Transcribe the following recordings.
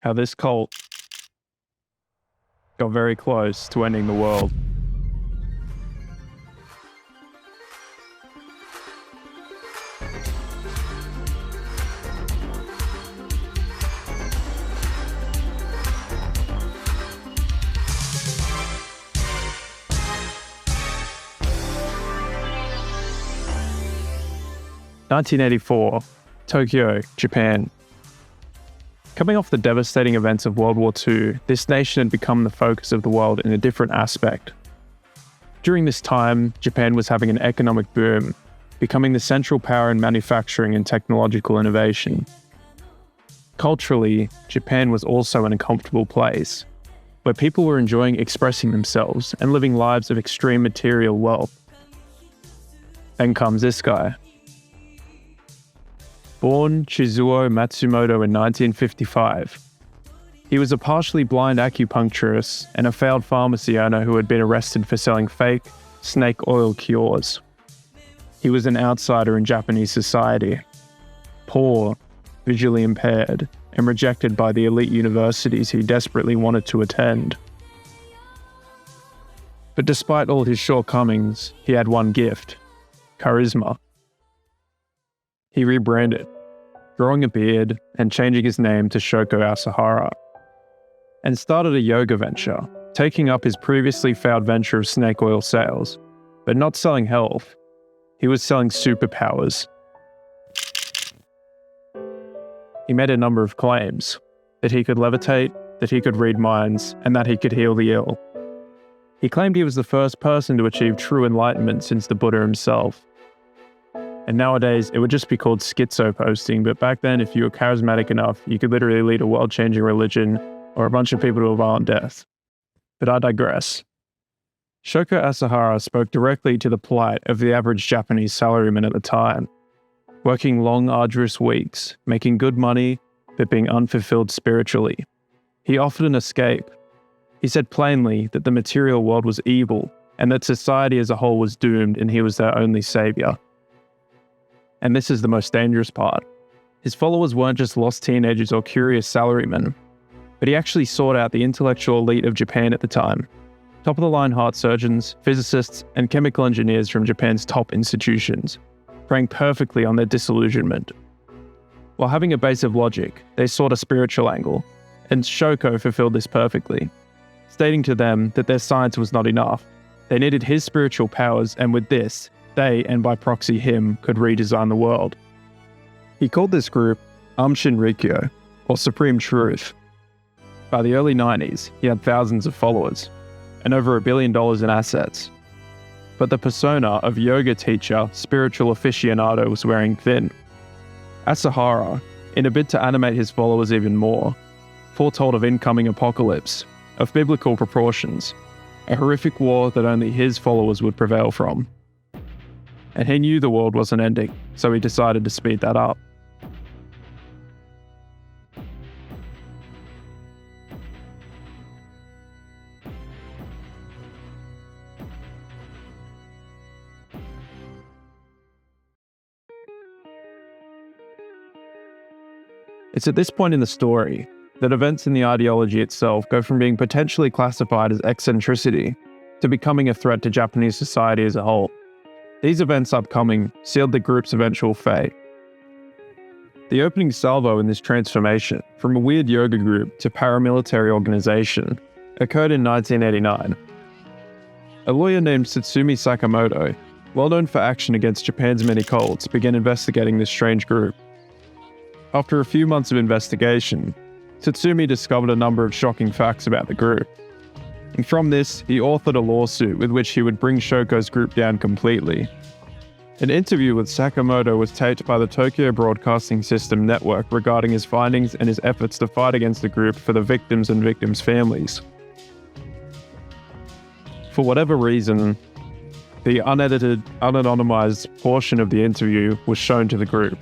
how this cult got very close to ending the world. (1984), Tokyo, Japan. Coming off the devastating events of World War II, this nation had become the focus of the world in a different aspect. During this time, Japan was having an economic boom, becoming the central power in manufacturing and technological innovation. Culturally, Japan was also an uncomfortable place, where people were enjoying expressing themselves and living lives of extreme material wealth. Then comes this guy. Born Chizuo Matsumoto in 1955, he was a partially blind acupuncturist and a failed pharmacy owner who had been arrested for selling fake snake oil cures. He was an outsider in Japanese society, poor, visually impaired, and rejected by the elite universities he desperately wanted to attend. But despite all his shortcomings, he had one gift: charisma. He rebranded, growing a beard and changing his name to Shoko Asahara, and started a yoga venture, taking up his previously failed venture of snake oil sales, but not selling health. He was selling superpowers. He made a number of claims: that he could levitate, that he could read minds, and that he could heal the ill. He claimed he was the first person to achieve true enlightenment since the Buddha himself. And nowadays, it would just be called schizo posting, but back then, if you were charismatic enough, you could literally lead a world-changing religion or a bunch of people to a violent death. But I digress. Shoko Asahara spoke directly to the plight of the average Japanese salaryman at the time, working long, arduous weeks, making good money, but being unfulfilled spiritually. He offered an escape. He said plainly that the material world was evil and that society as a whole was doomed and he was their only savior. And this is the most dangerous part. His followers weren't just lost teenagers or curious salarymen, but he actually sought out the intellectual elite of Japan at the time. Top-of-the-line heart surgeons, physicists, and chemical engineers from Japan's top institutions, preying perfectly on their disillusionment. While having a base of logic, they sought a spiritual angle, and Shoko fulfilled this perfectly, stating to them that their science was not enough. They needed his spiritual powers, and with this, they, and by proxy him, could redesign the world. He called this group Amshin Rikyo, or Supreme Truth. By the early 90s, he had thousands of followers, and over $1 billion in assets. But the persona of yoga teacher, spiritual aficionado was wearing thin. Asahara, in a bid to animate his followers even more, foretold of incoming apocalypse, of biblical proportions, a horrific war that only his followers would prevail from. And he knew the world wasn't ending, so he decided to speed that up. It's at this point in the story that events in the ideology itself go from being potentially classified as eccentricity to becoming a threat to Japanese society as a whole. These events upcoming sealed the group's eventual fate. The opening salvo in this transformation, from a weird yoga group to paramilitary organization, occurred in 1989. A lawyer named Satsumi Sakamoto, well known for action against Japan's many cults, began investigating this strange group. After a few months of investigation, Satsumi discovered a number of shocking facts about the group. And from this, he authored a lawsuit with which he would bring Shoko's group down completely. An interview with Sakamoto was taped by the Tokyo Broadcasting System network regarding his findings and his efforts to fight against the group for the victims and victims' families. For whatever reason, the unedited, unanonymized portion of the interview was shown to the group,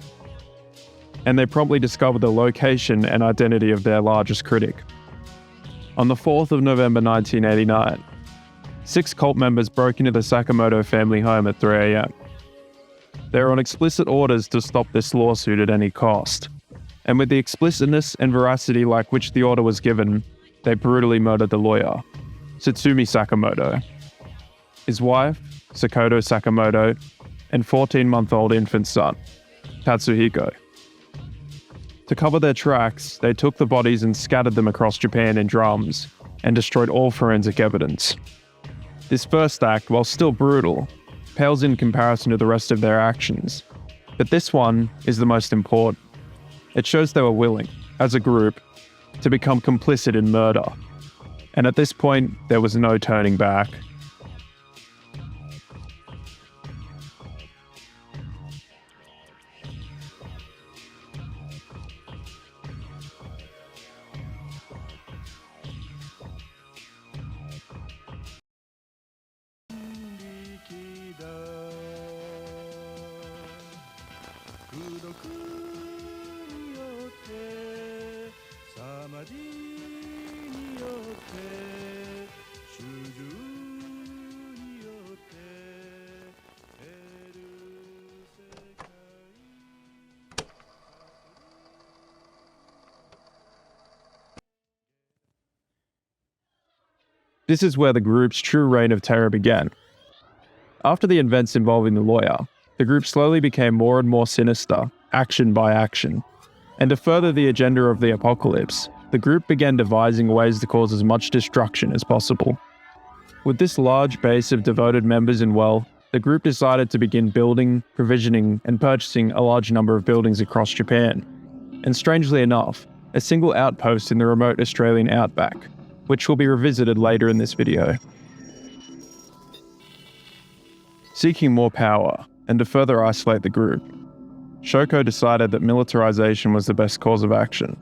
and they promptly discovered the location and identity of their largest critic. On the 4th of November 1989, 6 cult members broke into the Sakamoto family home at 3 a.m. They were on explicit orders to stop this lawsuit at any cost, and with the explicitness and veracity like which the order was given, they brutally murdered the lawyer, Tsutsumi Sakamoto, his wife, Sakoto Sakamoto, and 14-month-old infant son, Tatsuhiko. To cover their tracks, they took the bodies and scattered them across Japan in drums, and destroyed all forensic evidence. This first act, while still brutal, pales in comparison to the rest of their actions, but this one is the most important. It shows they were willing, as a group, to become complicit in murder, and at this point, there was no turning back. This is where the group's true reign of terror began. After the events involving the lawyer, the group slowly became more and more sinister, action by action. And to further the agenda of the apocalypse, the group began devising ways to cause as much destruction as possible. With this large base of devoted members and wealth, the group decided to begin building, provisioning, and purchasing a large number of buildings across Japan. And strangely enough, a single outpost in the remote Australian outback, which will be revisited later in this video. Seeking more power, and to further isolate the group, Shoko decided that militarization was the best course of action,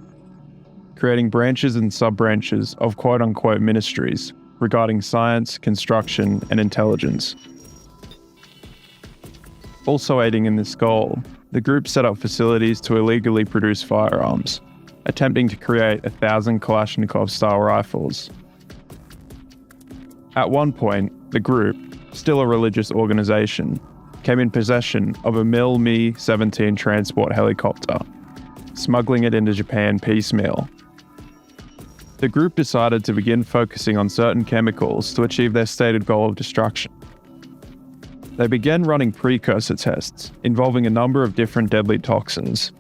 creating branches and sub-branches of quote-unquote ministries regarding science, construction, and intelligence. Also aiding in this goal, the group set up facilities to illegally produce firearms, attempting to create 1,000 Kalashnikov-style rifles. At one point, the group, still a religious organization, came in possession of a Mi-17 transport helicopter, smuggling it into Japan piecemeal. The group decided to begin focusing on certain chemicals to achieve their stated goal of destruction. They began running precursor tests involving a number of different deadly toxins.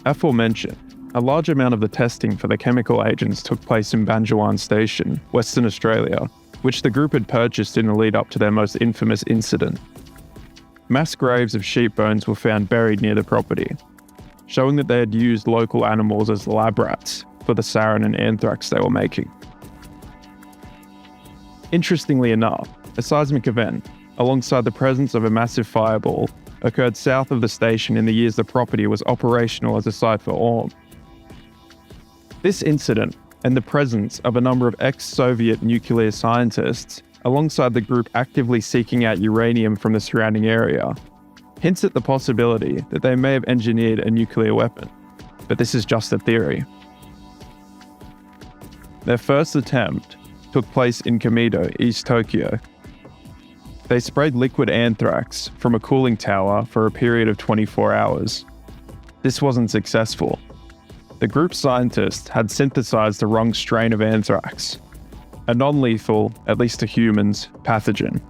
Aforementioned, a large amount of the testing for the chemical agents took place in Banjawan Station, Western Australia, which the group had purchased in the lead up to their most infamous incident. Mass graves of sheep bones were found buried near the property, showing that they had used local animals as lab rats for the sarin and anthrax they were making. Interestingly enough, a seismic event, alongside the presence of a massive fireball, occurred south of the station in the years the property was operational as a site for ORM. This incident, and the presence of a number of ex-Soviet nuclear scientists, alongside the group actively seeking out uranium from the surrounding area, hints at the possibility that they may have engineered a nuclear weapon, but this is just a theory. Their first attempt took place in Komedo, East Tokyo. They sprayed liquid anthrax from a cooling tower for a period of 24 hours. This wasn't successful. The group's scientists had synthesized the wrong strain of anthrax, a non-lethal, at least to humans, pathogen.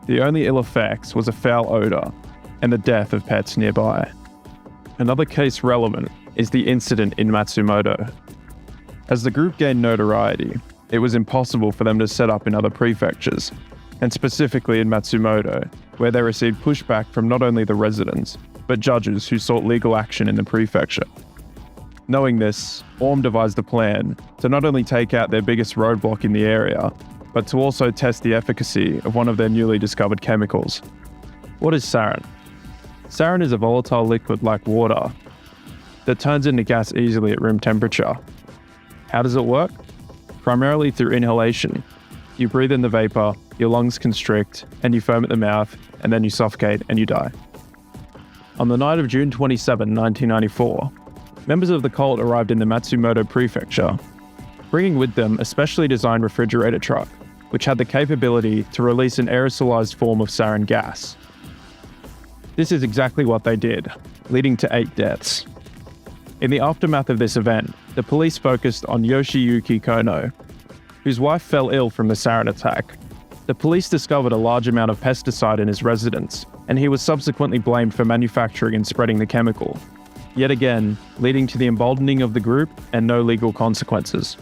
The only ill effects was a foul odor and the death of pets nearby. Another case relevant is the incident in Matsumoto. As the group gained notoriety, it was impossible for them to set up in other prefectures, and specifically in Matsumoto, where they received pushback from not only the residents, but judges who sought legal action in the prefecture. Knowing this, ORM devised a plan to not only take out their biggest roadblock in the area, but to also test the efficacy of one of their newly discovered chemicals. What is sarin? Sarin is a volatile liquid like water that turns into gas easily at room temperature. How does it work? Primarily through inhalation. You breathe in the vapor, your lungs constrict, and you foam at the mouth, and then you suffocate and you die. On the night of June 27, 1994, members of the cult arrived in the Matsumoto prefecture, bringing with them a specially designed refrigerator truck, which had the capability to release an aerosolized form of sarin gas. This is exactly what they did, leading to 8 deaths. In the aftermath of this event, the police focused on Yoshiyuki Kono, whose wife fell ill from the sarin attack. The police discovered a large amount of pesticide in his residence, and he was subsequently blamed for manufacturing and spreading the chemical, yet again leading to the emboldening of the group and no legal consequences.